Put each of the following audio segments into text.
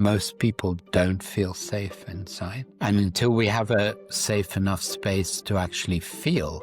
Most people don't feel safe inside. And until we have a safe enough space to actually feel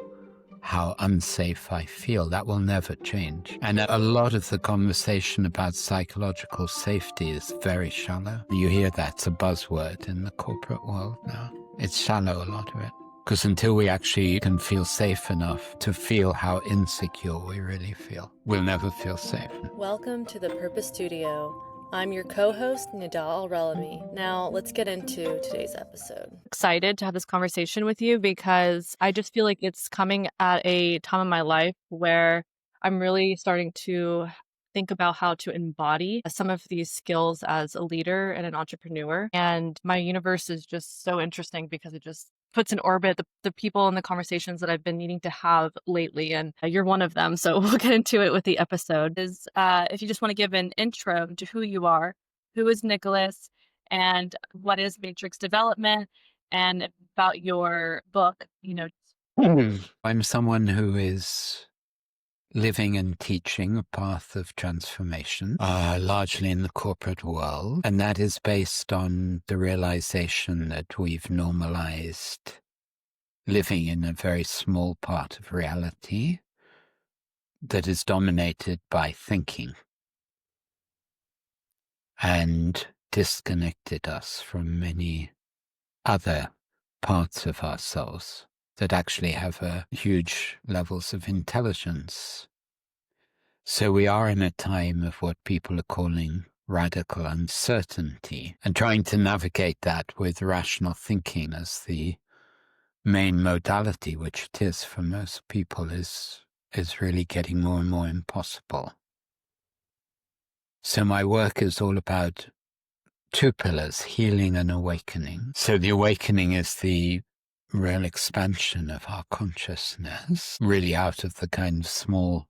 how unsafe I feel, that will never change. And a lot of the conversation about psychological safety is very shallow. You hear that's a buzzword in the corporate world now. It's shallow, a lot of it. Because until we actually can feel safe enough to feel how insecure we really feel, we'll never feel safe. Welcome to the Purpose Studio. I'm your co-host, Nida Al-Relami. Now, let's get into today's episode. Excited to have this conversation with you because I just feel like it's coming at a time in my life where I'm really starting to think about how to embody some of these skills as a leader and an entrepreneur. And my universe is just so interesting because it just puts in orbit the people and the conversations that I've been needing to have lately. And you're one of them. So we'll get into it with the episode. If you just want to give an intro to who you are, who is Nicholas, and what is matrix development, and about your book, I'm someone who is living and teaching a path of transformation, largely in the corporate world. And that is based on the realization that we've normalized living in a very small part of reality that is dominated by thinking and disconnected us from many other parts of ourselves that actually have huge levels of intelligence. So we are in a time of what people are calling radical uncertainty, and trying to navigate that with rational thinking as the main modality, which it is for most people, is really getting more and more impossible. So my work is all about two pillars, healing and awakening. So the awakening is the real expansion of our consciousness, really out of the kind of small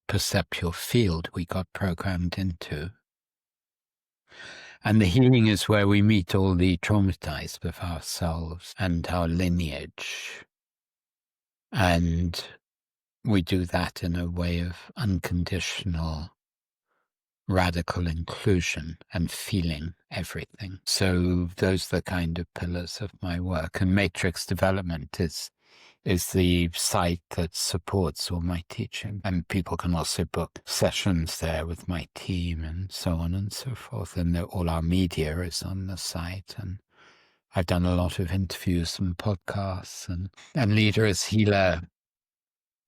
perceptual field we got programmed into. And the healing is where we meet all the traumatized of ourselves and our lineage. And we do that in a way of unconditional, radical inclusion and feeling everything. So those are the kind of pillars of my work. And matrix development is the site that supports all my teaching. And people can also book sessions there with my team and so on and so forth. And all our media is on the site. And I've done a lot of interviews and podcasts. And Leader as Healer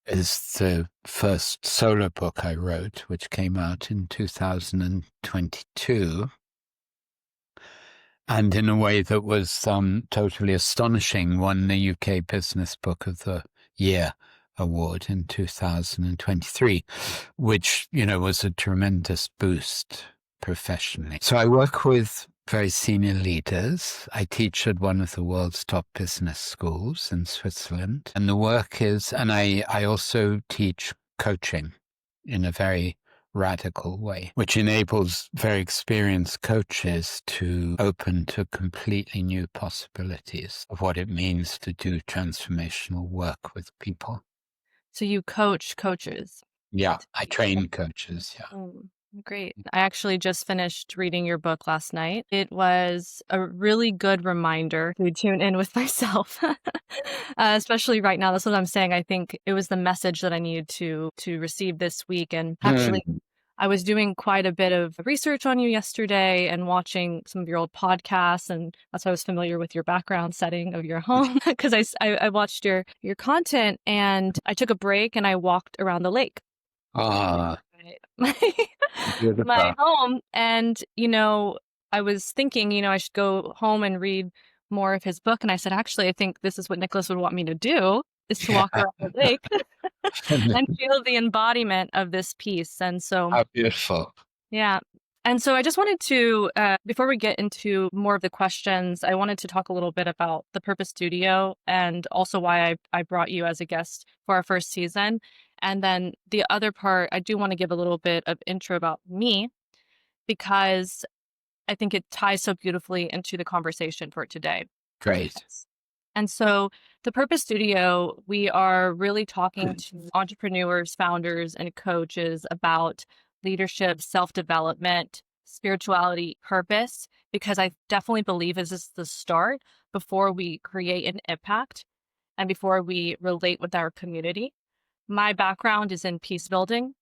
is the first solo book I wrote, which came out in 2022. And in a way that was totally astonishing, won the UK Business Book of the Year award in 2023, which, was a tremendous boost professionally. So I work with very senior leaders. I teach at one of the world's top business schools in Switzerland. And the work is, and I also teach coaching in a very radical way, which enables very experienced coaches to open to completely new possibilities of what it means to do transformational work with people. So you coach coaches. Yeah, I train coaches. Yeah. Great. I actually just finished reading your book last night. It was a really good reminder to tune in with myself, especially right now. That's what I'm saying. I think it was the message that I needed to receive this week. And actually, I was doing quite a bit of research on you yesterday and watching some of your old podcasts. And that's why I was familiar with your background setting of your home because I watched your content, and I took a break and I walked around the lake. My home. And, I was thinking, I should go home and read more of his book. And I said, actually, I think this is what Nicholas would want me to do, is to walk around the lake and feel the embodiment of this piece. And so, how beautiful. Yeah. And so I just wanted to, before we get into more of the questions, I wanted to talk a little bit about the Purpose Studio and also why I brought you as a guest for our first season. And then the other part, I do want to give a little bit of intro about me, because I think it ties so beautifully into the conversation for today. Great. And so the Purpose Studio, we are really talking to entrepreneurs, founders, and coaches about leadership, self-development, spirituality purpose, because I definitely believe this is the start before we create an impact and before we relate with our community. My background is in peace building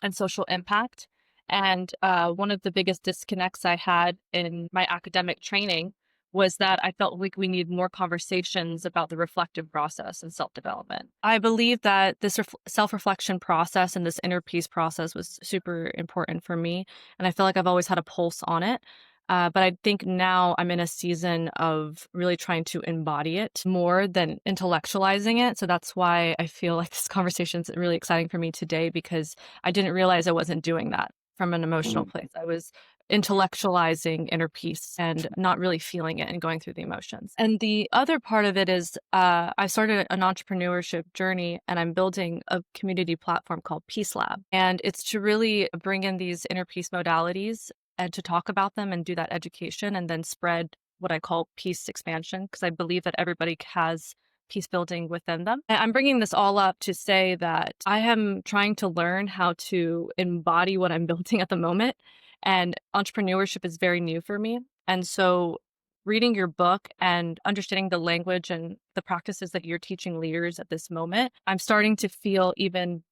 and social impact. And one of the biggest disconnects I had in my academic training was that I felt like we need more conversations about the reflective process and self development. I believe that this self reflection process and this inner peace process was super important for me. And I feel like I've always had a pulse on it. But I think now I'm in a season of really trying to embody it more than intellectualizing it. So that's why I feel like this conversation is really exciting for me today, because I didn't realize I wasn't doing that from an emotional place. I was intellectualizing inner peace and not really feeling it and going through the emotions. And the other part of it is I started an entrepreneurship journey, and I'm building a community platform called Peace Lab. And it's to really bring in these inner peace modalities and to talk about them and do that education and then spread what I call peace expansion, because I believe that everybody has peace building within them. And I'm bringing this all up to say that I am trying to learn how to embody what I'm building at the moment. And entrepreneurship is very new for me. And so reading your book and understanding the language and the practices that you're teaching leaders at this moment, I'm starting to feel even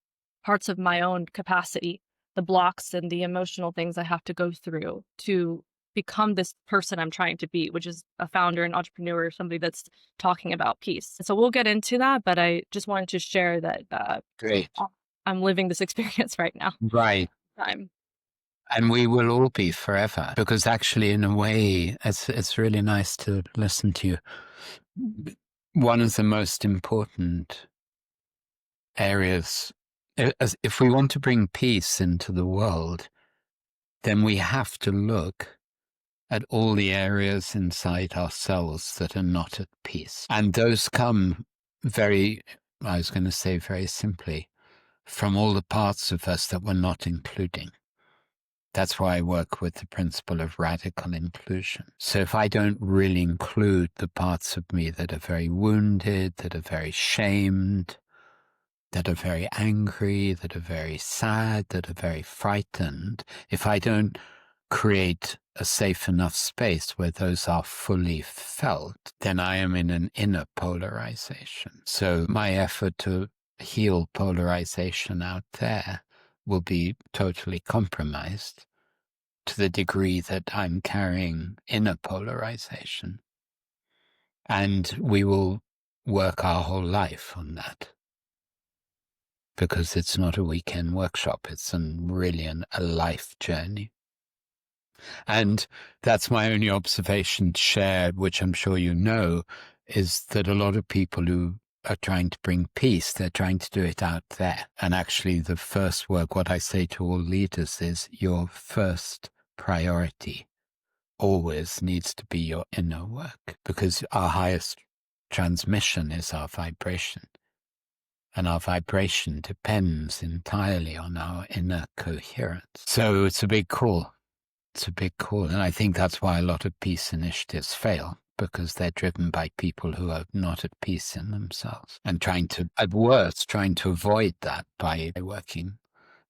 parts of my own capacity, the blocks and the emotional things I have to go through to become this person I'm trying to be, which is a founder, an entrepreneur, somebody that's talking about peace. So we'll get into that, but I just wanted to share that Great. I'm living this experience right now. Right. Time. And we will all be forever, because actually, in a way, it's really nice to listen to you. One of the most important areas, if we want to bring peace into the world, then we have to look at all the areas inside ourselves that are not at peace. And those come very, I was going to say very simply, from all the parts of us that we're not including. That's why I work with the principle of radical inclusion. So if I don't really include the parts of me that are very wounded, that are very shamed, that are very angry, that are very sad, that are very frightened, if I don't create a safe enough space where those are fully felt, then I am in an inner polarization. So my effort to heal polarization out there will be totally compromised to the degree that I'm carrying inner polarization. And we will work our whole life on that, because it's not a weekend workshop. It's really a life journey. And that's my only observation to share, which I'm sure you know, is that a lot of people who are trying to bring peace, they're trying to do it out there. And actually the first work, what I say to all leaders is, your first priority always needs to be your inner work, because our highest transmission is our vibration. And our vibration depends entirely on our inner coherence. So it's a big call. It's a big call. And I think that's why a lot of peace initiatives fail, because they're driven by people who are not at peace in themselves and trying to, at worst, trying to avoid that by working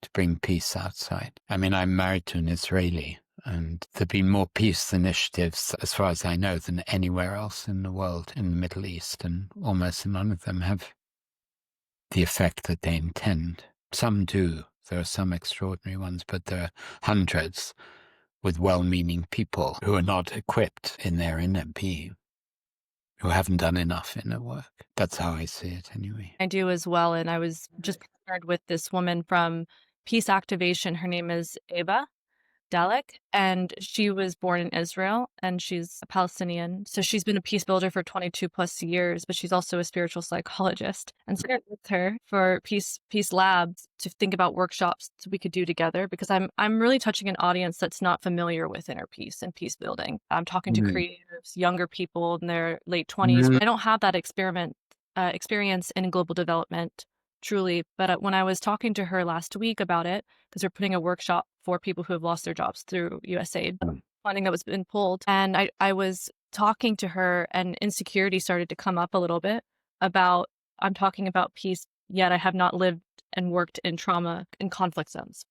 to bring peace outside. I mean, I'm married to an Israeli, and there've been more peace initiatives, as far as I know, than anywhere else in the world, in the Middle East, and almost none of them have the effect that they intend. Some do. There are some extraordinary ones, but there are hundreds with well-meaning people who are not equipped in their inner being, who haven't done enough inner work. That's how I see it anyway. I do as well. And I was just partnered with this woman from Peace Activation. Her name is Eva Dalek, and she was born in Israel, and she's a Palestinian. So she's been a peace builder for 22 plus years, but she's also a spiritual psychologist. And so I worked with her for Peace Labs to think about workshops we could do together, because I'm really touching an audience that's not familiar with inner peace and peace building. I'm talking to creatives, younger people in their late 20s. I don't have that experience in global development, truly. But when I was talking to her last week about it, because we're putting a workshop for people who have lost their jobs through USAID funding that was been pulled, and I was talking to her, and insecurity started to come up a little bit about, I'm talking about peace, yet I have not lived and worked in trauma and conflict zones.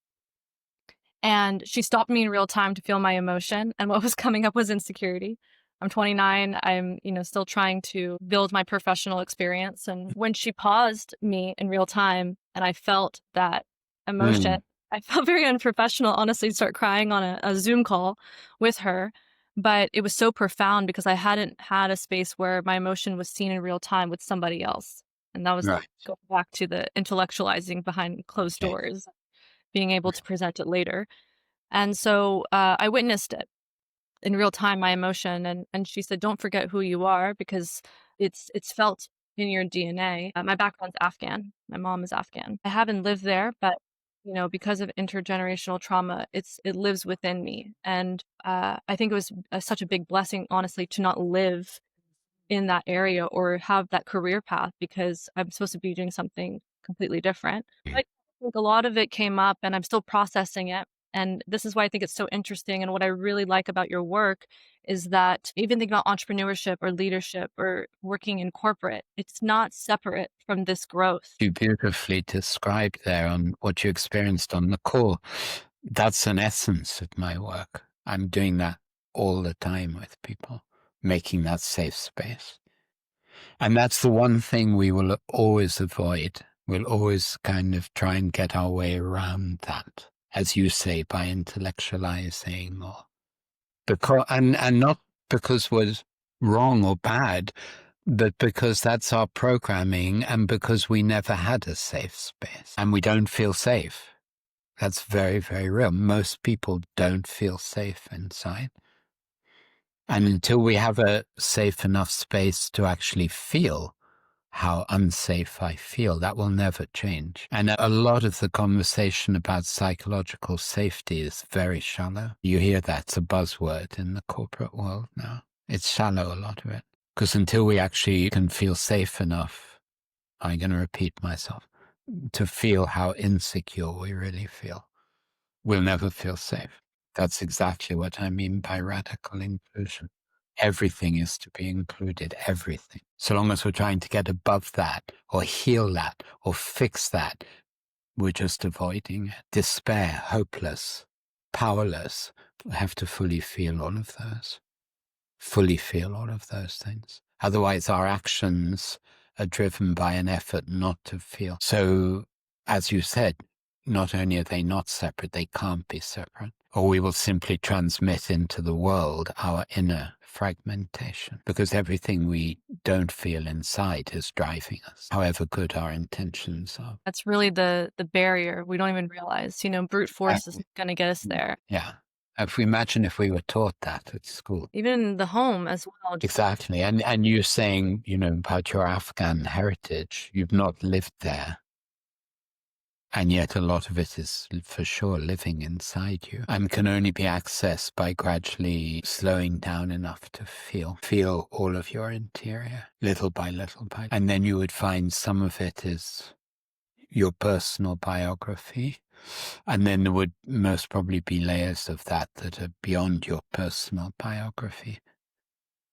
And she stopped me in real time to feel my emotion, and what was coming up was insecurity. I'm 29, I'm, still trying to build my professional experience, and when she paused me in real time and I felt that emotion, Mm, I felt very unprofessional, honestly, to start crying on a Zoom call with her, but it was so profound because I hadn't had a space where my emotion was seen in real time with somebody else, and that was right. going back to the intellectualizing behind closed Okay. doors, being able to present it later. And so, I witnessed it in real time, my emotion, and she said, "Don't forget who you are because it's felt in your DNA." My background's Afghan. My mom is Afghan. I haven't lived there, but, because of intergenerational trauma, it lives within me, and, I think it was, such a big blessing, honestly, to not live in that area or have that career path because I'm supposed to be doing something completely different. But I think a lot of it came up and I'm still processing it. And this is why I think it's so interesting. And what I really like about your work is that even thinking about entrepreneurship or leadership or working in corporate, it's not separate from this growth. You beautifully described there on what you experienced on the call. That's an essence of my work. I'm doing that all the time with people, making that safe space. And that's the one thing we will always avoid. We'll always kind of try and get our way around that, as you say, by intellectualizing or because, and not because we're wrong or bad, but because that's our programming and because we never had a safe space and we don't feel safe. That's very, very real. Most people don't feel safe inside. And until we have a safe enough space to actually feel how unsafe I feel, that will never change. And a lot of the conversation about psychological safety is very shallow. You hear that's a buzzword in the corporate world now. It's shallow, a lot of it. Because until we actually can feel safe enough, I'm going to repeat myself, to feel how insecure we really feel, we'll never feel safe. That's exactly what I mean by radical inclusion. Everything is to be included, everything. So long as we're trying to get above that or heal that or fix that, we're just avoiding it. Despair, hopeless, powerless. We have to fully feel all of those. Fully feel all of those things. Otherwise, our actions are driven by an effort not to feel. So, as you said, not only are they not separate, they can't be separate. Or we will simply transmit into the world our inner fragmentation, because everything we don't feel inside is driving us, however good our intentions are. That's really the barrier. We don't even realize, brute force is Exactly. going to get us there. Yeah. If we imagine if we were taught that at school. Even in the home as well. Exactly. And you're saying, about your Afghan heritage, you've not lived there. And yet a lot of it is for sure living inside you and can only be accessed by gradually slowing down enough to feel all of your interior, little by little by. And then you would find some of it is your personal biography. And then there would most probably be layers of that are beyond your personal biography,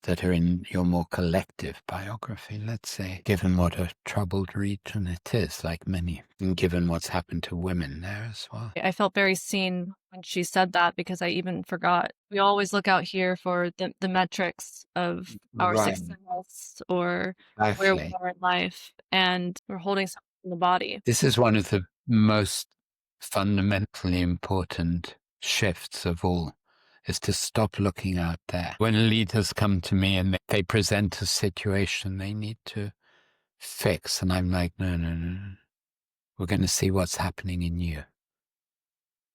that are in your more collective biography, let's say, given what a troubled region it is, like many, and given what's happened to women there as well. I felt very seen when she said that because I even forgot. We always look out here for the metrics of our Right. success or where we Exactly. are in life, and we're holding something in the body. This is one of the most fundamentally important shifts of all, is to stop looking out there. When leaders come to me and they present a situation they need to fix, and I'm like, no, no, no, no. We're going to see what's happening in you.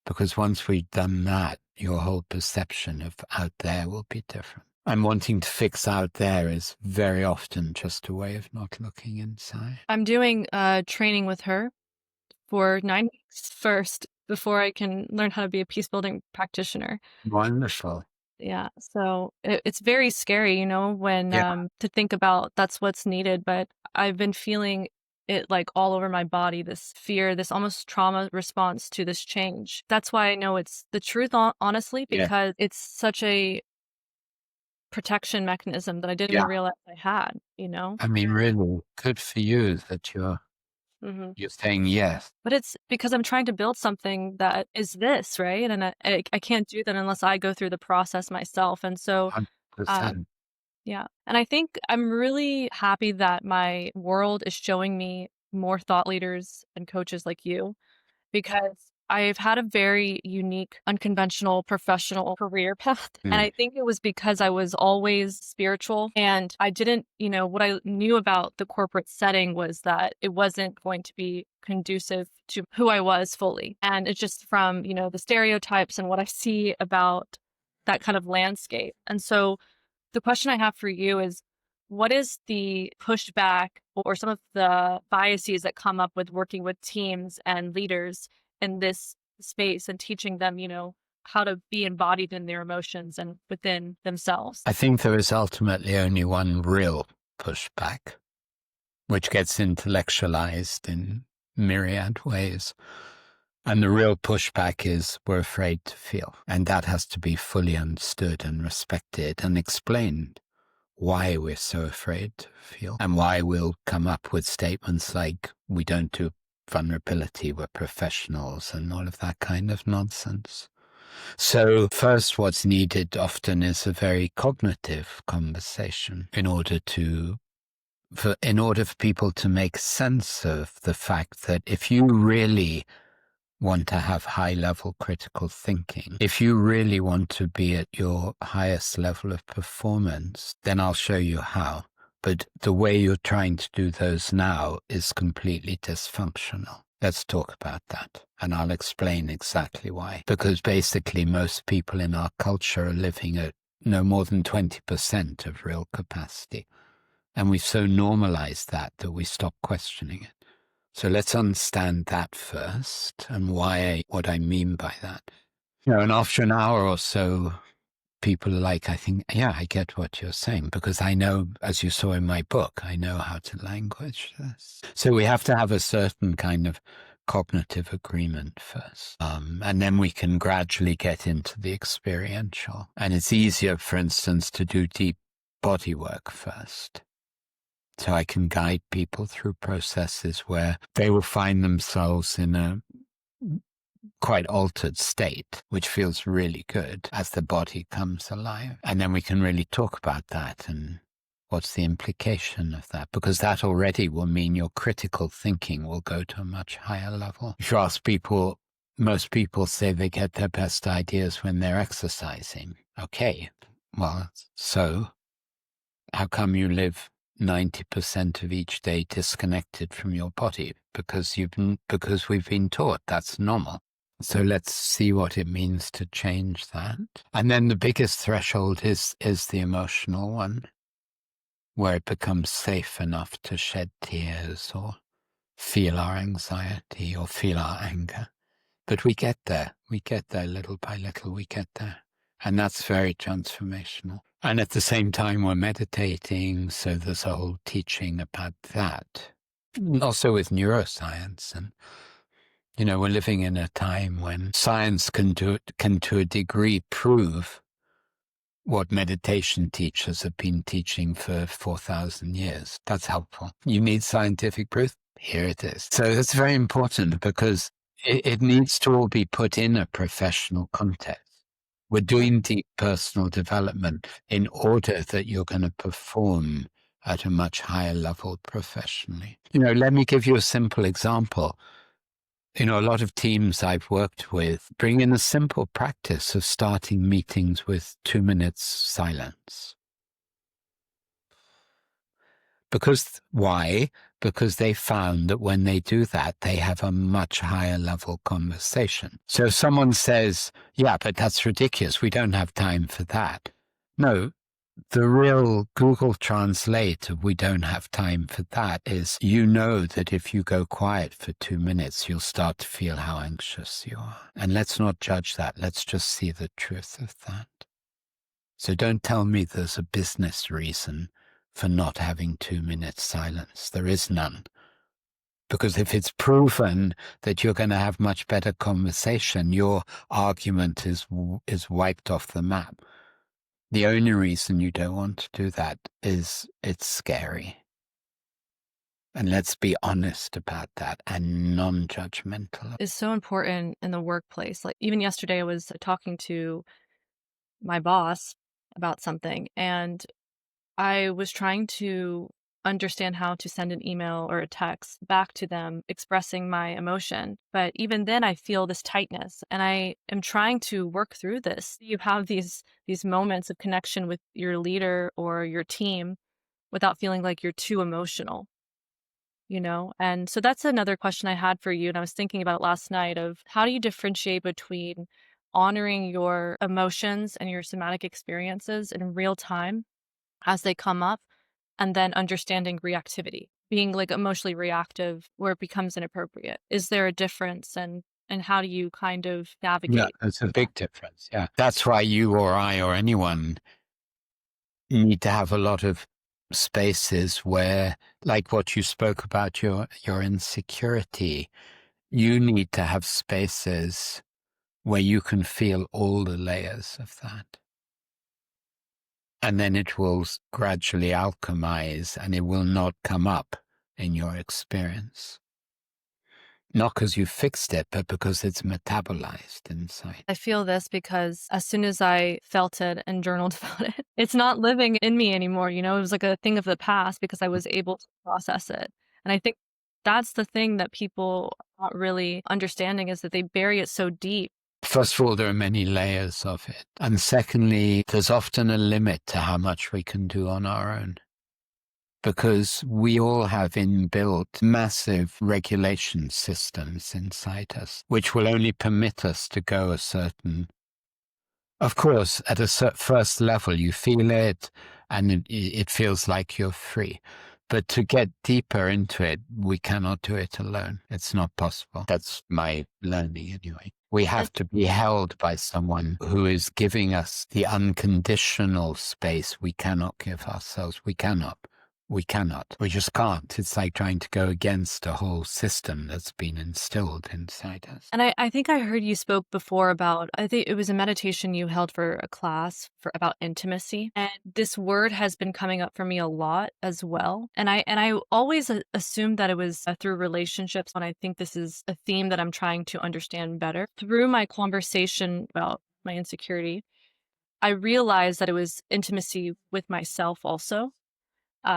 Because once we've done that, your whole perception of out there will be different. And wanting to fix out there is very often just a way of not looking inside. I'm doing training with her for 9 weeks first before I can learn how to be a peace building practitioner. Wonderful. Yeah, so it's very scary, when Yeah. to think about that's what's needed, but I've been feeling it like all over my body, this fear, this almost trauma response to this change. That's why I know it's the truth, honestly, Yeah. because it's such a protection mechanism that I didn't even Yeah. realize I had. I mean, really good for you that you're Mhm. You're saying yes, But it's because I'm trying to build something that is this, right? And I can't do that unless I go through the process myself, and so, um 100%. yeah, and I think I'm really happy that my world is showing me more thought leaders and coaches like you, because I've had a very unique, unconventional professional career path. And Mm. I think it was because I was always spiritual and I didn't, what I knew about the corporate setting was that it wasn't going to be conducive to who I was fully. And it's just from, the stereotypes and what I see about that kind of landscape. And so the question I have for you is, what is the pushback or some of the biases that come up with working with teams and leaders in this space and teaching them, how to be embodied in their emotions and within themselves? I think there is ultimately only one real pushback, which gets intellectualized in myriad ways. And the real pushback is we're afraid to feel. And that has to be fully understood and respected and explained why we're so afraid to feel and why we'll come up with statements like, we don't do vulnerability, we're professionals, and all of that kind of nonsense. So first, what's needed often is a very cognitive conversation in order for people to make sense of the fact that if you really want to have high level critical thinking, if you really want to be at your highest level of performance, then I'll show you how. But the way you're trying to do those now is completely dysfunctional. Let's talk about that. And I'll explain exactly why. Because basically, most people in our culture are living at no more than 20% of real capacity. And we've so normalized that we stop questioning it. So let's understand that first and what I mean by that. And after an hour or so, people are like, I think, yeah, I get what you're saying, because I know, as you saw in my book, I know how to language this. So we have to have a certain kind of cognitive agreement first. And then we can gradually get into the experiential. And it's easier, for instance, to do deep body work first. So I can guide people through processes where they will find themselves in a quite altered state, which feels really good as the body comes alive. And then we can really talk about that and what's the implication of that, because that already will mean your critical thinking will go to a much higher level. If you ask people, most people say they get their best ideas when they're exercising. Okay, well, so how come you live 90% of each day disconnected from your body? Because we've been taught that's normal. So let's see what it means to change that. And then the biggest threshold is the emotional one, where it becomes safe enough to shed tears or feel our anxiety or feel our anger. But we get there little by little, we get there. And that's very transformational. And at the same time, we're meditating. So there's a whole teaching about that. Also with neuroscience. And, we're living in a time when science can to a degree prove what meditation teachers have been teaching for 4,000 years. That's helpful. You need scientific proof? Here it is. So that's very important because it needs to all be put in a professional context. We're doing deep personal development in order that you're going to perform at a much higher level professionally. Let me give you a simple example. A lot of teams I've worked with bring in a simple practice of starting meetings with 2 minutes silence. Why? Because they found that when they do that, they have a much higher level conversation. So if someone says, yeah, but that's ridiculous, we don't have time for that. No, the real Google Translate of we don't have time for that is that if you go quiet for 2 minutes, you'll start to feel how anxious you are. And let's not judge that. Let's just see the truth of that. So don't tell me there's a business reason for not having 2 minutes silence. There is none. Because if it's proven that you're going to have much better conversation, your argument is wiped off the map. The only reason you don't want to do that is it's scary. And let's be honest about that and non-judgmental. Is so important in the workplace. Like even yesterday, I was talking to my boss about something, and I was trying to understand how to send an email or a text back to them expressing my emotion. But even then I feel this tightness and I am trying to work through this. You have these moments of connection with your leader or your team without feeling like you're too emotional, you know? And so that's another question I had for you. And I was thinking about it last night of how do you differentiate between honoring your emotions and your somatic experiences in real time as they come up, and then understanding reactivity, being like emotionally reactive where it becomes inappropriate. Is there a difference and how do you kind of Yeah, navigate it's a that? big difference. Yeah. That's why you or I or anyone need to have a lot of spaces where, like what you spoke about, your insecurity, you need to have spaces where you can feel all the layers of that. And then it will gradually alchemize and it will not come up in your experience. Not because you fixed it, but because it's metabolized inside. I feel this because as soon as I felt it and journaled about it, it's not living in me anymore. You know, it was like a thing of the past because I was able to process it. And I think that's the thing that people are not really understanding is that they bury it so deep. First of all, there are many layers of it. And secondly, there's often a limit to how much we can do on our own. Because we all have inbuilt massive regulation systems inside us, which will only permit us to go a certain. Of course, at a first level, you feel it and it feels like you're free. But to get deeper into it, we cannot do it alone. It's not possible. That's my learning anyway. We And have to be held by someone who is giving us the unconditional space we cannot give ourselves. We cannot. We cannot. We just can't. It's like trying to go against a whole system that's been instilled inside us. And I think I heard you spoke before about, I think it was a meditation you held for a class for about intimacy. And this word has been coming up for me a lot as well. And I always assumed that it was through relationships. And I think this is a theme that I'm trying to understand better. Through my conversation about my insecurity, I realized that it was intimacy with myself also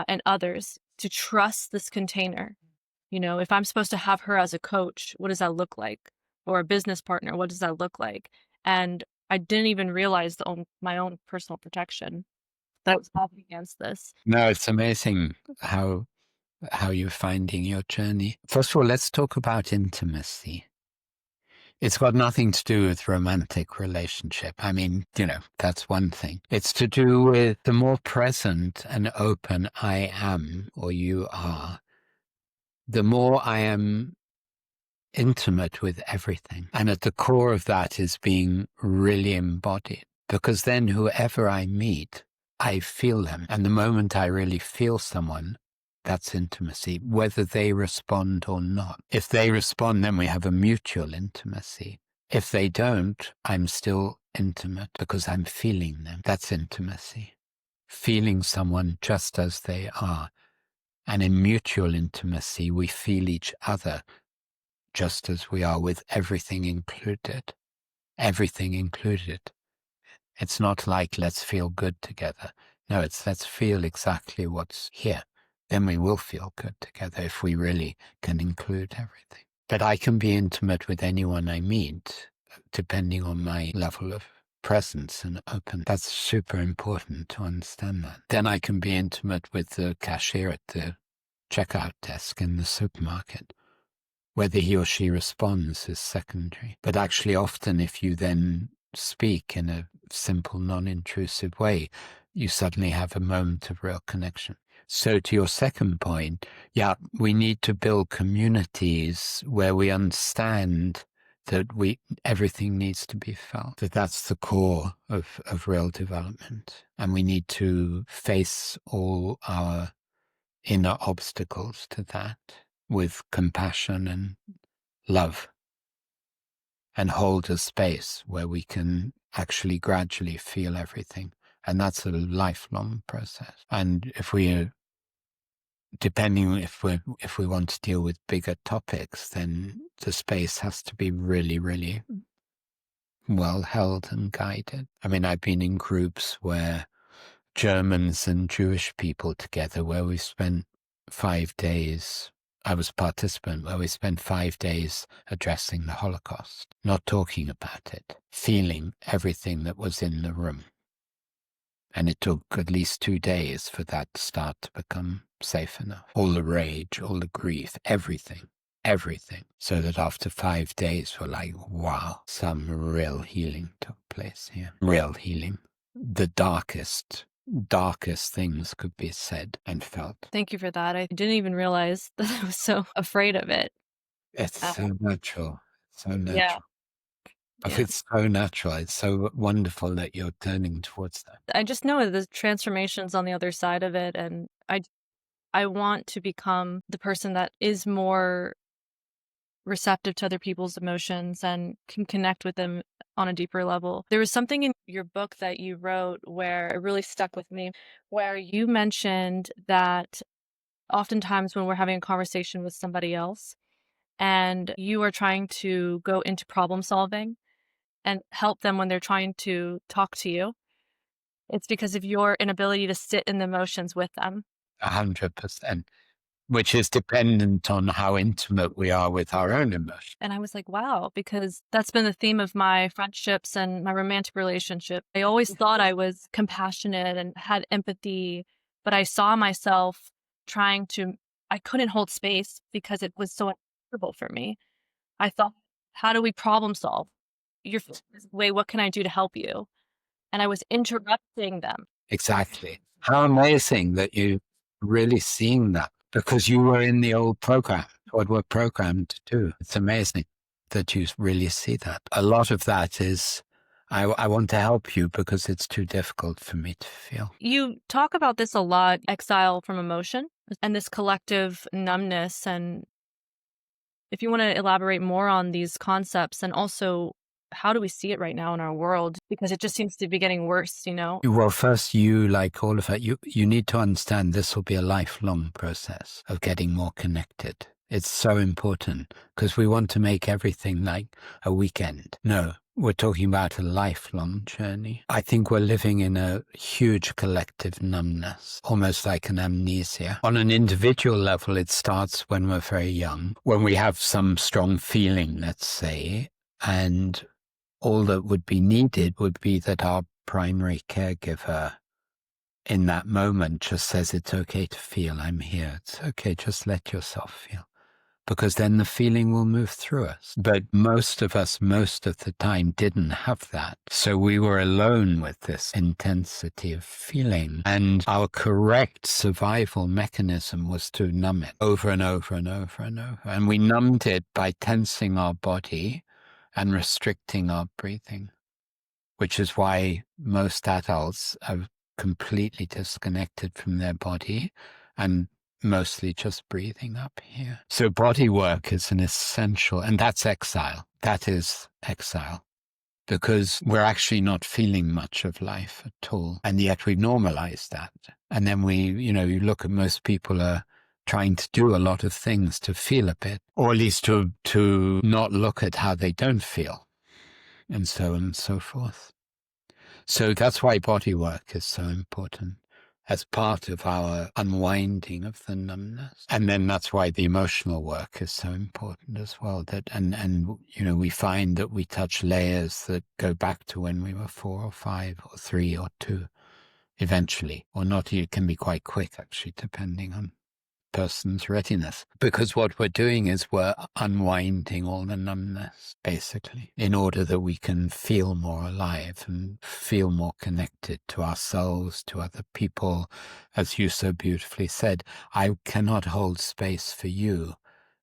and others to trust this container. You know, if I'm supposed to have her as a coach, what does that look like? Or a business partner, what does that look like? And I didn't even realize my own personal protection that I was up against this. No, it's amazing how you're finding your journey. First of all, let's talk about intimacy. It's got nothing to do with romantic relationship. I mean, that's one thing. It's to do with the more present and open I am or you are, the more I am intimate with everything. And at the core of that is being really embodied. Because then whoever I meet, I feel them. And the moment I really feel someone, that's intimacy, whether they respond or not. If they respond, then we have a mutual intimacy. If they don't, I'm still intimate because I'm feeling them. That's intimacy. Feeling someone just as they are. And in mutual intimacy, we feel each other just as we are, with everything included. Everything included. It's not like let's feel good together. No, it's let's feel exactly what's here. Then we will feel good together if we really can include everything. But I can be intimate with anyone I meet, depending on my level of presence and open. That's super important to understand that. Then I can be intimate with the cashier at the checkout desk in the supermarket. Whether he or she responds is secondary. But actually, often if you then speak in a simple, non-intrusive way, you suddenly have a moment of real connection. So to your second point, yeah, we need to build communities where we understand that everything needs to be felt, that's the core of real development. And we need to face all our inner obstacles to that with compassion and love, and hold a space where we can actually gradually feel everything. And that's a lifelong process. And if we depending if we want to deal with bigger topics, then the space has to be really, really well held and guided. I mean, I've been in groups where Germans and Jewish people together, where we spent 5 days. I was a participant where we spent 5 days addressing the Holocaust, not talking about it, feeling everything that was in the room. And it took at least 2 days for that to start to become safe enough. All the rage, all the grief, everything. So that after 5 days, we're like, wow, some real healing took place here. Real healing. The darkest things could be said and felt. Thank you for that. I didn't even realize that I was so afraid of it. It's so natural. So natural. Yeah. It's so natural. It's so wonderful that you're turning towards that. I just know the transformations on the other side of it, and I want to become the person that is more receptive to other people's emotions and can connect with them on a deeper level. There was something in your book that you wrote where it really stuck with me, where you mentioned that oftentimes when we're having a conversation with somebody else and you are trying to go into problem solving and help them when they're trying to talk to you, it's because of your inability to sit in the emotions with them. 100%. Which is dependent on how intimate we are with our own emotions. And I was like, wow, because that's been the theme of my friendships and my romantic relationship. I always thought I was compassionate and had empathy, but I saw myself I couldn't hold space because it was so uncomfortable for me. I thought, how do we problem solve? You're this way, what can I do to help you? And I was interrupting them. Exactly. How amazing that you really seeing that, because you were in the old program, what we're programmed to do. It's amazing that you really see that. A lot of that is, I want to help you because it's too difficult for me to feel. You talk about this a lot, exile from emotion and this collective numbness. And if you want to elaborate more on these concepts and also how do we see it right now in our world? Because it just seems to be getting worse, you know? Well, first, you, like all of it, you need to understand this will be a lifelong process of getting more connected. It's so important because we want to make everything like a weekend. No, we're talking about a lifelong journey. I think we're living in a huge collective numbness, almost like an amnesia. On an individual level, it starts when we're very young, when we have some strong feeling, let's say, and all that would be needed would be that our primary caregiver in that moment just says, it's okay to feel, I'm here. It's okay, just let yourself feel. Because then the feeling will move through us. But most of us, most of the time, didn't have that. So we were alone with this intensity of feeling. And our correct survival mechanism was to numb it over and over and over and over. And we numbed it by tensing our body and restricting our breathing, which is why most adults are completely disconnected from their body and mostly just breathing up here. So body work is an essential, and that's exile. That is exile, because we're actually not feeling much of life at all. And yet we normalize that. And then you look at most people are trying to do a lot of things to feel a bit, or at least to not look at how they don't feel, and so on and so forth. So that's why body work is so important as part of our unwinding of the numbness. And then that's why the emotional work is so important as well. And we find that we touch layers that go back to when we were 4 or 5 or 3 or 2 eventually, or not. It can be quite quick, actually, depending on person's readiness, because what we're doing is we're unwinding all the numbness, basically, in order that we can feel more alive and feel more connected to ourselves, to other people. As you so beautifully said, I cannot hold space for you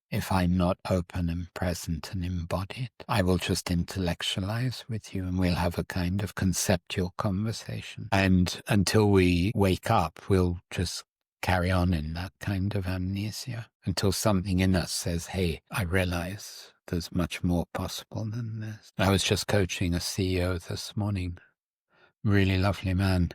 if I'm not open and present and embodied. I will just intellectualize with you and we'll have a kind of conceptual conversation. And until we wake up, we'll just carry on in that kind of amnesia until something in us says, hey, I realize there's much more possible than this. I was just coaching a CEO this morning, really lovely man,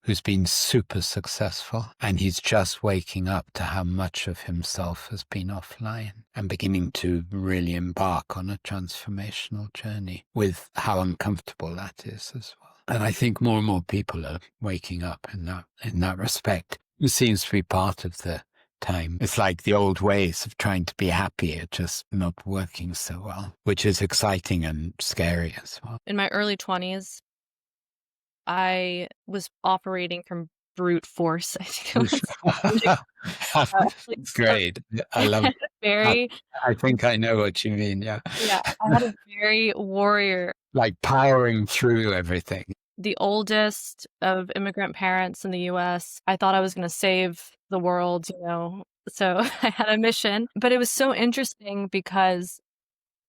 who's been super successful, and he's just waking up to how much of himself has been offline and beginning to really embark on a transformational journey with how uncomfortable that is as well. And I think more and more people are waking up in that respect. It seems to be part of the time. It's like the old ways of trying to be happy are just not working so well, which is exciting and scary as well. In my early 20s, I was operating from brute force. I think it was Great. I love it. very. I think I know what you mean. Yeah. Yeah, I had a very warrior. Like powering through everything. The oldest of immigrant parents in the US. I thought I was going to save the world, So I had a mission, but it was so interesting because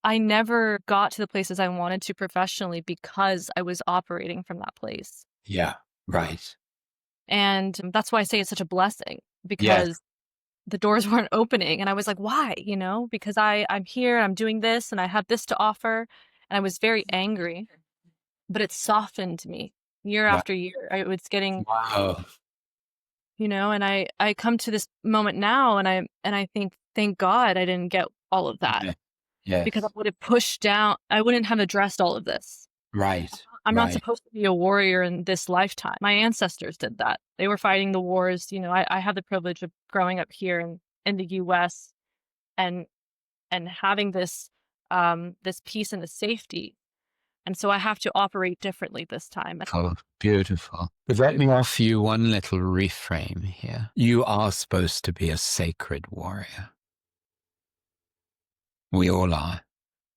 I never got to the places I wanted to professionally because I was operating from that place. Yeah, right. And that's why I say it's such a blessing, because the doors weren't opening. And I was like, why? Because I'm here, I'm doing this, and I have this to offer. And I was very angry, but it softened me year after year. I was getting, wow. And I come to this moment now, and I think, thank God I didn't get all of that. Yes. Because I would have pushed down, I wouldn't have addressed all of this. Right. I'm not supposed to be a warrior in this lifetime. My ancestors did that. They were fighting the wars. I have the privilege of growing up here in the US and having this peace and this safety. And so I have to operate differently this time. Oh, beautiful. But let me offer you one little reframe here. You are supposed to be a sacred warrior. We all are.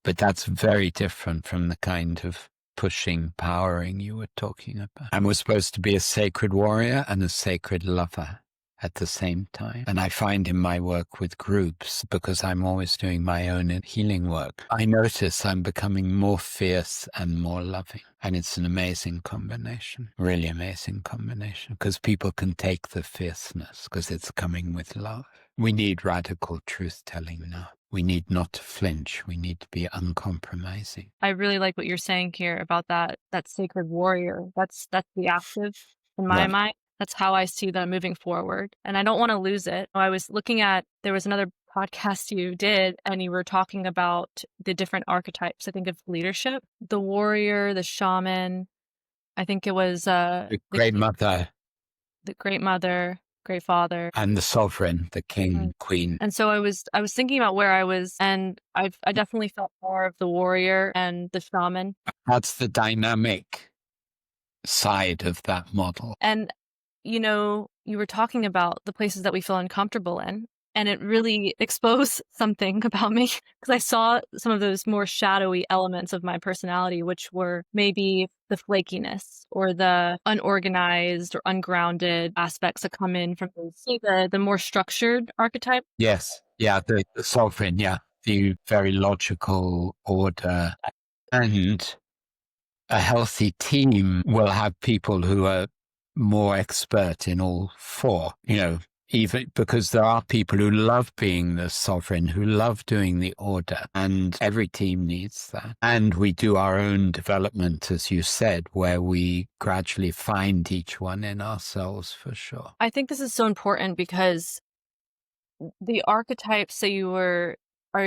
But that's very different from the kind of pushing, powering you were talking about. And we're supposed to be a sacred warrior and a sacred lover at the same time. And I find in my work with groups, because I'm always doing my own healing work, I notice I'm becoming more fierce and more loving. And it's an amazing combination, really amazing combination, because people can take the fierceness because it's coming with love. We need radical truth-telling now. We need not to flinch. We need to be uncompromising. I really like what you're saying here about that sacred warrior. That's the active in my mind. That's how I see that moving forward. And I don't want to lose it. I was looking at, there was another podcast you did, and you were talking about the different archetypes, I think, of leadership. The warrior, the shaman, I think it was the great mother. The great mother, great father. And the sovereign, the king, queen. And so I was thinking about where I was, and I definitely felt more of the warrior and the shaman. That's the dynamic side of that model. And you were talking about the places that we feel uncomfortable in, and it really exposed something about me, because I saw some of those more shadowy elements of my personality, which were maybe the flakiness or the unorganized or ungrounded aspects that come in from the more structured archetype. Yes. Yeah. The sovereign. Yeah. The very logical order. And a healthy team will have people who are more expert in all four, even because there are people who love being the sovereign, who love doing the order, and every team needs that. And we do our own development, as you said, where we gradually find each one in ourselves, for sure. I think this is so important because the archetypes that you are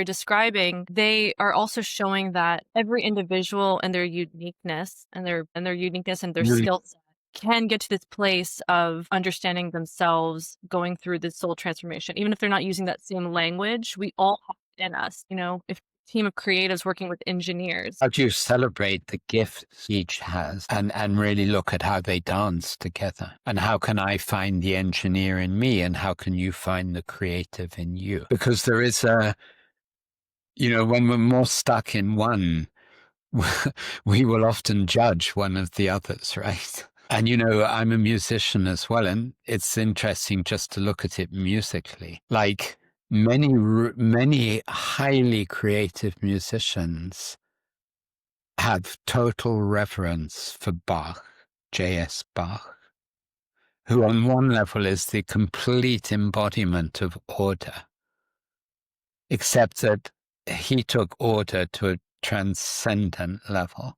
describing, they are also showing that every individual and their uniqueness and their uniqueness and their skill set can get to this place of understanding themselves, going through this soul transformation. Even if they're not using that same language, we all have it in us. If a team of creatives working with engineers. How do you celebrate the gifts each has and really look at how they dance together? And how can I find the engineer in me? And how can you find the creative in you? Because there is when we're more stuck in one, we will often judge one of the others, right? And, I'm a musician as well, and it's interesting just to look at it musically. Like many highly creative musicians have total reverence for Bach, J.S. Bach, who on one level is the complete embodiment of order, except that he took order to a transcendent level.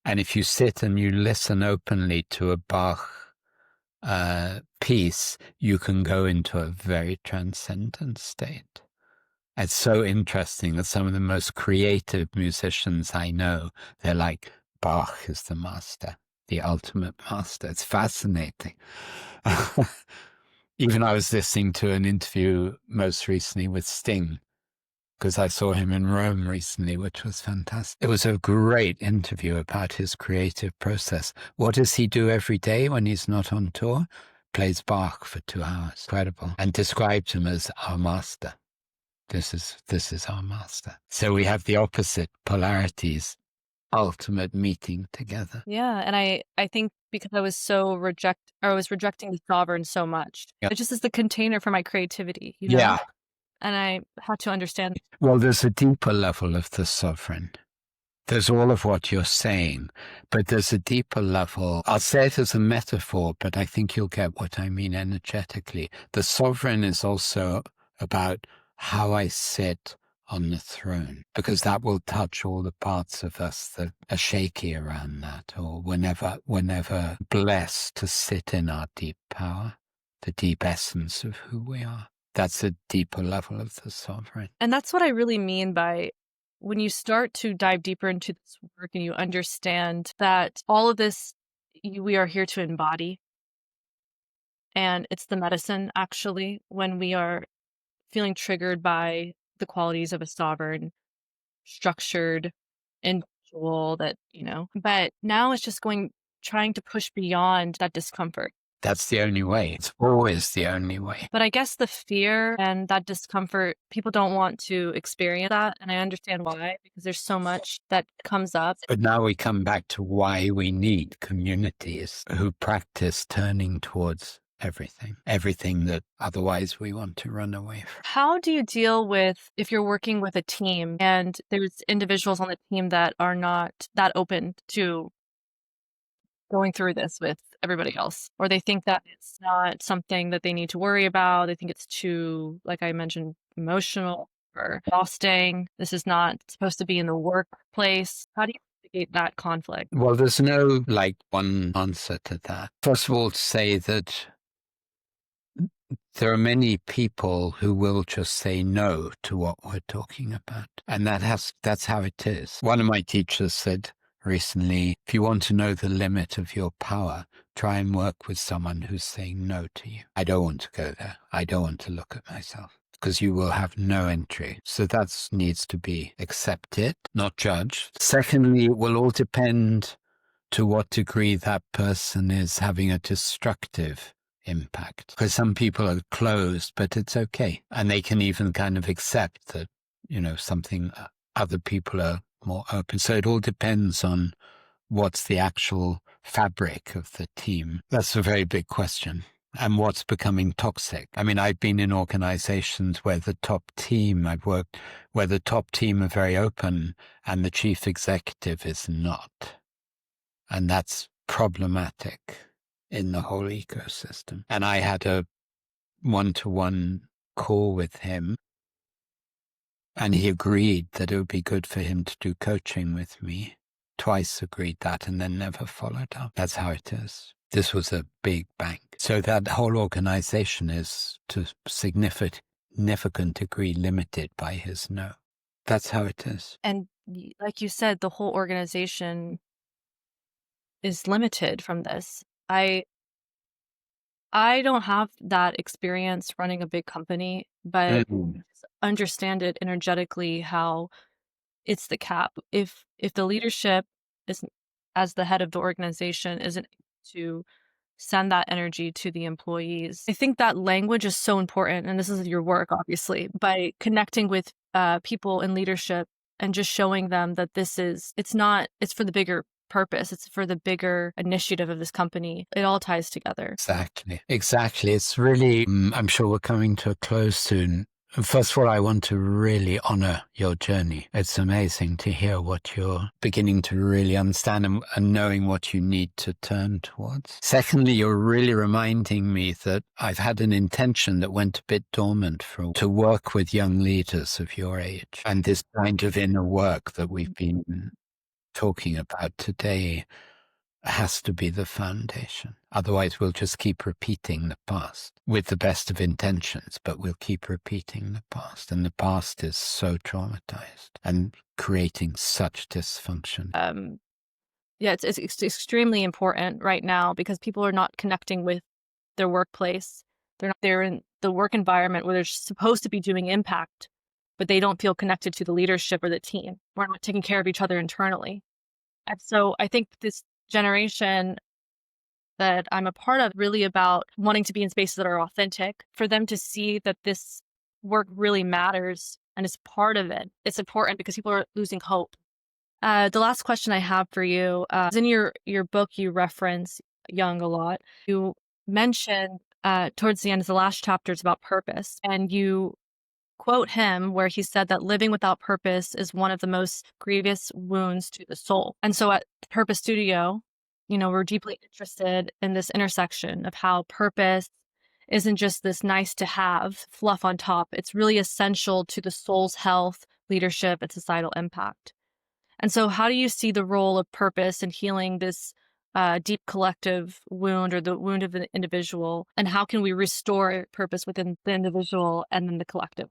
And if you sit and you listen openly to a Bach piece, you can go into a very transcendent state. It's so interesting that some of the most creative musicians I know, they're like, Bach is the master, the ultimate master. It's fascinating. Even I was listening to an interview most recently with Sting, because I saw him in Rome recently, which was fantastic. It was a great interview about his creative process. What does he do every day when he's not on tour? Plays Bach for 2 hours. Incredible. And described him as our master. This is our master. So we have the opposite polarities, ultimate meeting together. Yeah, and I think because I was rejecting the sovereign so much. Yep. It just is the container for my creativity, you Yeah. know? And I had to understand. Well, there's a deeper level of the sovereign. There's all of what you're saying, but there's a deeper level. I'll say it as a metaphor, but I think you'll get what I mean energetically. The sovereign is also about how I sit on the throne, because that will touch all the parts of us that are shaky around that, or whenever blessed to sit in our deep power, the deep essence of who we are. That's a deeper level of the sovereign. And that's what I really mean by when you start to dive deeper into this work and you understand that all of this we are here to embody. And it's the medicine, actually, when we are feeling triggered by the qualities of a sovereign, structured individual that, but now it's just trying to push beyond that discomfort. That's the only way. It's always the only way. But I guess the fear and that discomfort, people don't want to experience that. And I understand why, because there's so much that comes up. But now we come back to why we need communities who practice turning towards everything that otherwise we want to run away from. How do you deal with if you're working with a team and there's individuals on the team that are not that open to going through this with everybody else, or they think that it's not something that they need to worry about? They think it's too, like I mentioned, emotional or exhausting. This is not supposed to be in the workplace. How do you navigate that conflict? Well, there's no one answer to that. First of all, to say that there are many people who will just say no to what we're talking about. And that's how it is. One of my teachers said recently, if you want to know the limit of your power, try and work with someone who's saying no to you. I don't want to go there. I don't want to look at myself, because you will have no entry. So that needs to be accepted, not judged. Secondly, it will all depend to what degree that person is having a destructive impact. Because some people are closed, but it's okay. And they can even kind of accept that, something other people are more open. So it all depends on what's the actual fabric of the team. That's a very big question. And what's becoming toxic. I mean, I've been in organizations where the top team are very open and the chief executive is not. And that's problematic in the whole ecosystem. And I had a one-to-one call with him, and he agreed that it would be good for him to do coaching with me. Twice agreed that and then never followed up. That's how it is. This was a big bank. So that whole organization is to significant degree limited by his no. That's how it is. And like you said, the whole organization is limited from this. I don't have that experience running a big company, but understand it energetically how it's the cap. If the leadership is, as the head of the organization, isn't to send that energy to the employees, I think that language is so important. And this is your work, obviously, by connecting with people in leadership and just showing them that it's for the bigger purpose. It's for the bigger initiative of this company. It all ties together. Exactly. It's really, I'm sure we're coming to a close soon. First of all, I want to really honor your journey. It's amazing to hear what you're beginning to really understand and knowing what you need to turn towards. Secondly, you're really reminding me that I've had an intention that went a bit dormant to work with young leaders of your age. And this kind of inner work that we've been talking about today has to be the foundation. Otherwise, we'll just keep repeating the past with the best of intentions, but we'll keep repeating the past. And the past is so traumatized and creating such dysfunction. Yeah, it's extremely important right now because people are not connecting with their workplace. They're in the work environment where they're supposed to be doing impact, but they don't feel connected to the leadership or the team. We're not taking care of each other internally. And so I think this generation that I'm a part of really about wanting to be in spaces that are authentic, for them to see that this work really matters and is part of it. It's important because people are losing hope. The last question I have for you is in your book, you reference Jung a lot. You mentioned towards the end of the last chapter, it's about purpose. And you quote him where he said that living without purpose is one of the most grievous wounds to the soul. And so at Purpose Studio, we're deeply interested in this intersection of how purpose isn't just this nice to have fluff on top. It's really essential to the soul's health, leadership, and societal impact. And so how do you see the role of purpose in healing this deep collective wound or the wound of the individual? And how can we restore purpose within the individual and then the collective?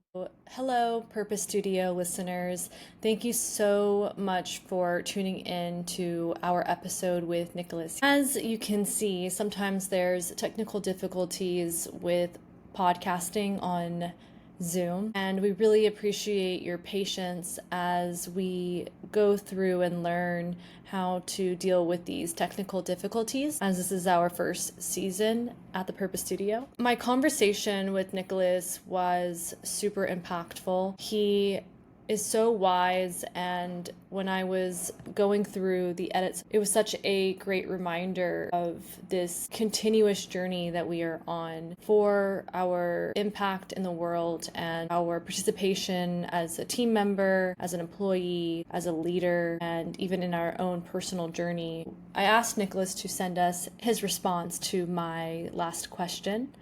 Hello, Purpose Studio listeners. Thank you so much for tuning in to our episode with Nicholas. As you can see, sometimes there's technical difficulties with podcasting on Zoom, and we really appreciate your patience as we go through and learn how to deal with these technical difficulties, as this is our first season at the Purpose Studio. My conversation with Nicholas was super impactful. He is so wise, and when I was going through the edits, it was such a great reminder of this continuous journey that we are on for our impact in the world and our participation as a team member, as an employee, as a leader, and even in our own personal journey. I asked Nicholas to send us his response to my last question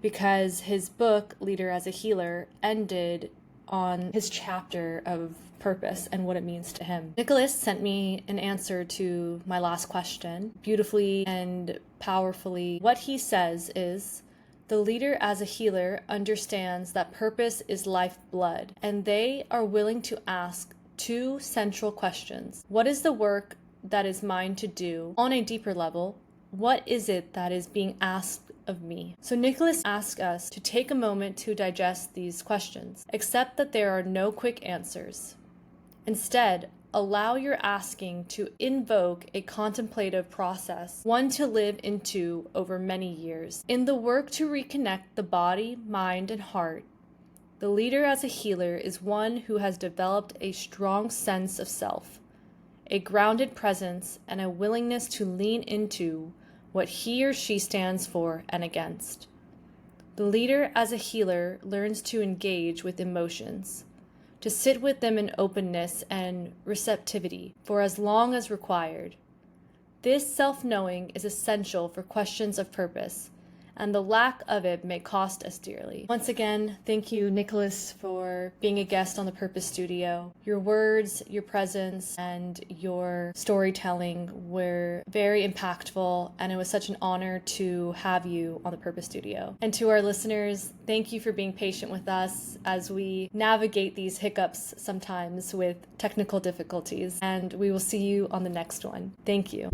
because his book, Leader as a Healer, ended on his chapter of purpose and what it means to him. Nicholas sent me an answer to my last question, beautifully and powerfully. What he says is, the leader as a healer understands that purpose is lifeblood, and they are willing to ask two central questions. What is the work that is mine to do? On a deeper level, what is it that is being asked of me? So Nicholas asks us to take a moment to digest these questions. Accept that there are no quick answers. Instead, allow your asking to invoke a contemplative process, one to live into over many years. In the work to reconnect the body, mind, and heart, the leader as a healer is one who has developed a strong sense of self, a grounded presence, and a willingness to lean into what he or she stands for and against. The leader as a healer learns to engage with emotions, to sit with them in openness and receptivity for as long as required. This self-knowing is essential for questions of purpose, and the lack of it may cost us dearly. Once again, thank you, Nicholas, for being a guest on the Purpose Studio. Your words, your presence, and your storytelling were very impactful, and it was such an honor to have you on the Purpose Studio. And to our listeners, thank you for being patient with us as we navigate these hiccups sometimes with technical difficulties, and we will see you on the next one. Thank you.